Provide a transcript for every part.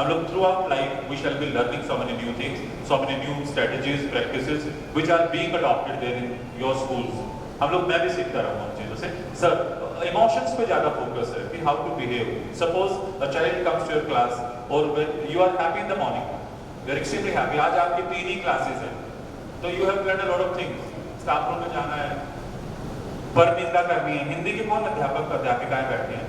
हम लोग throughout life we shall be learning so many new things, so many new strategies, practices which are being adopted there in your schools. हम लोग, मैं भी सीखता रहूँ उन चीज़ों से। सर इमोशंस पे ज़्यादा फोकस है कि how to behave. Suppose a child comes to your class और you are happy in the morning, you are extremely happy, आज आपकी 3 ही क्लासेस हैं, तो you have learn a lot of things. Staff room में जाना है, परनिंदा करनी है। हिंदी के कौन अध्यापक अध्यापिकाएं बैठे हैं?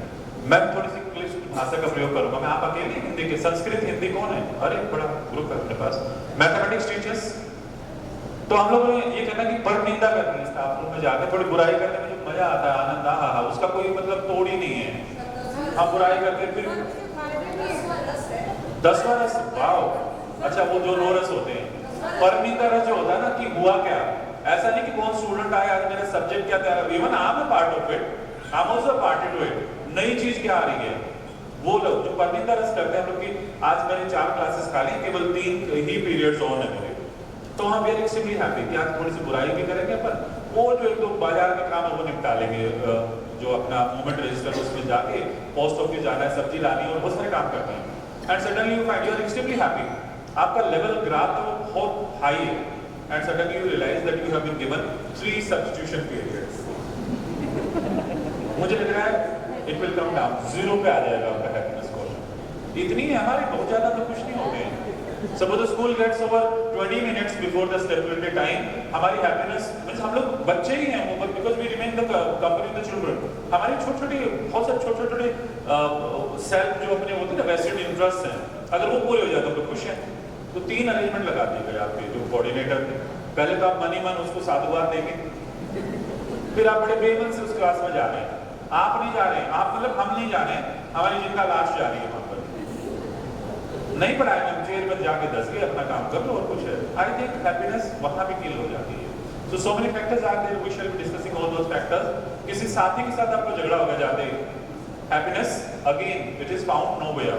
मैं थोड़ी सी क्लिष्ट भाषा का प्रयोग करूंगा। मैं आप अकेले हिंदी के, संस्कृत हिंदी कौन है? अरे बड़ा ग्रुप है अपने पास, मैथमेटिक्स टीचर्स। तो हम लोग ये कहना कि परनिंदा करनी है, स्टाफ रूम में जाकर थोड़ी बुराई करने में जो मजा आता है, आनंद, हा उसका कोई मतलब तोड़ ही नहीं है। हम बुराई करके फिर 10वां रस, वाओ, अच्छा वो जो 9 रस होते हैं। परनिंदा रस जो होता है ना कि हुआ क्या, ऐसा नहीं कि कौन स्टूडेंट आया आज मेरा सब्जेक्ट क्या तैयार, even I am a part of it, I am also part two it, नई चीज क्या आ रही है। वो लोग जो परनिंदा रस करते हैं हम लोग की, आज मैंने 4 क्लासेस खाली, केवल 3 ही पीरियड्स ऑन है मेरे, तो हम वी आर एक्सट्रीमली हैप्पी कि आज थोड़ी सी बुराई भी करेंगे अपन, वो जो एक दो बाजार के काम है वो निपटा लेंगे, जो अपना मूवमेंट रजिस्टर उसमें जाके पोस्ट ऑफिस जाना है, सब्जी लानी है और बहुत सारे काम करते हैं। And suddenly you find you are extremely happy, आपका लेवल ग्राफ है वो बहुत हाई है, and suddenly you realize that you have been given 3 substitution periods. मुझे लग रहा है इट विल कम डाउन, 0 पे आ जाएगा आपका हैप्पीनेस स्कोर। इतनी है हमारी, बहुत ज्यादा तो कुछ नहीं होते हैं। Suppose the school gets over 20 minutes before the stipulated time, हमारी happiness means हम लोग बच्चे ही हैं, because we remain the company of the children। हमारी छोटी-छोटी, बहुत सारे छोटे-छोटे सेल्फ जो अपने होते हैं ना वेस्टेड इंटरेस्ट हैं, अगर वो पूरे हो जाए तो हम लोग खुश हैं। तो 3 अरेंजमेंट लगा दिए गए आपके जो कोऑर्डिनेटर थे। पहले तो आप मन ही मन उसको साधुवाद देंगे, फिर आप बड़े बेमन से उस क्लास में जा रहे हैं, आप नहीं जा रहे हैं, आप मतलब हम नहीं जा रहे हैं, हमारी जिनका लाश जा रही है वहां पर, नहीं पढ़ाएंगे, चेयर पर जाके 10 के अपना काम कर लो और कुछ है। आई थिंक हैप्पीनेस वहां भी किल हो जाती है। So many factors are there, we shall be discussing all those factors. किसी साथी के साथ आपको झगड़ा हो गया जाते ही, happiness again it is found nowhere.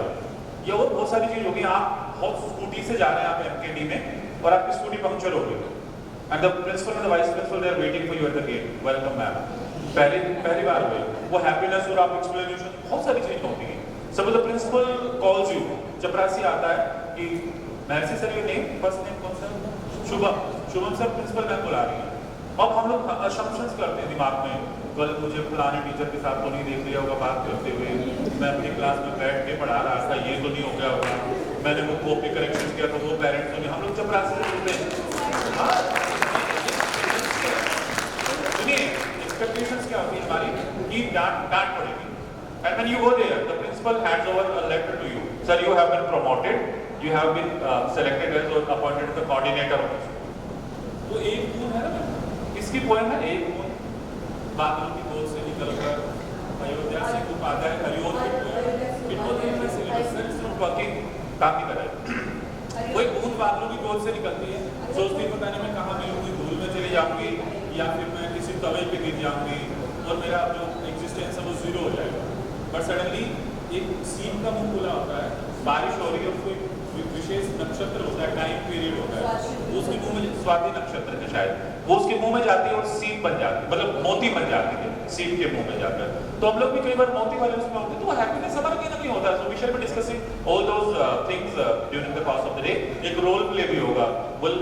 ये और बहुत सारी चीज होगी, आप बहुत स्कूटी से जा रहे हैं आप एमकेडी में और आपकी स्कूटी पंक्चर हो गई, and the principal and the vice principal they are waiting for you at the gate, welcome ma'am, पहली बार हुई वो हैप्पीनेस और आप एक्सप्लेनेशन, बहुत सारी चीज होती है। Suppose the principal calls you, चपरासी आता है कि Maharshi sir, your name, first name कौन सा? शुभम सर, प्रिंसिपल मैम बुला रही है। अब हम लोग असम्पशंस करते हैं दिमाग में, कल मुझे फलाने टीचर के साथ तो नहीं देख लिया होगा बात करते हुए, मैं अपनी क्लास में बैठ के पढ़ा रहा था, ये तो नहीं हो गया होगा, मैंने वो कॉपी करेक्शन किया तो वो पेरेंट्स तो नहीं, हम लोग चपरासी से बोलते हैं। सुनिए, एक्सपेक्टेशंस क्या होती है हमारी कि डांट पड़ेगी। And when you go there, the principal hands over a letter to you. Sir, you have been promoted. You have been selected as or appointed as the coordinator of the school. तो एक बूंद है ना, इसकी poem है, एक बूंद बादलों की गोद से निकलकर अयोध्या से तू आता है, हरिओम की poem. It was in the syllabus, sir, it's not working, काम नहीं कर रहा है। वो एक बूंद बादलों की गोद से निकलती है, सोचती पता नहीं मैं कहाँ मिलूंगी, धूल में चली जाऊंगी या फिर मैं किसी तवे पे गिर जाऊंगी और मेरा जो एग्जिस्टेंस है वो 0 हो जाएगा। बट सडनली एक सीप का मुंह खुला होता है, बारिश हो रही है, कोई विशेष नक्षत्र होता है, टाइम पीरियड होता है, वो उसके मुंह में, स्वाति नक्षत्र है शायद, वो उसके मुंह में जाती है और सीप बन जाती है, मतलब मोती बन जाती है सीप के मुंह में जाकर। तो हम लोग भी कई बार मोती वाले उसमें होते हैं, तो वो हैप्पीनेस हमारा कहीं ना कहीं होता है। So we shall be discussing all those things during the course of the day. एक रोल प्ले भी होगा,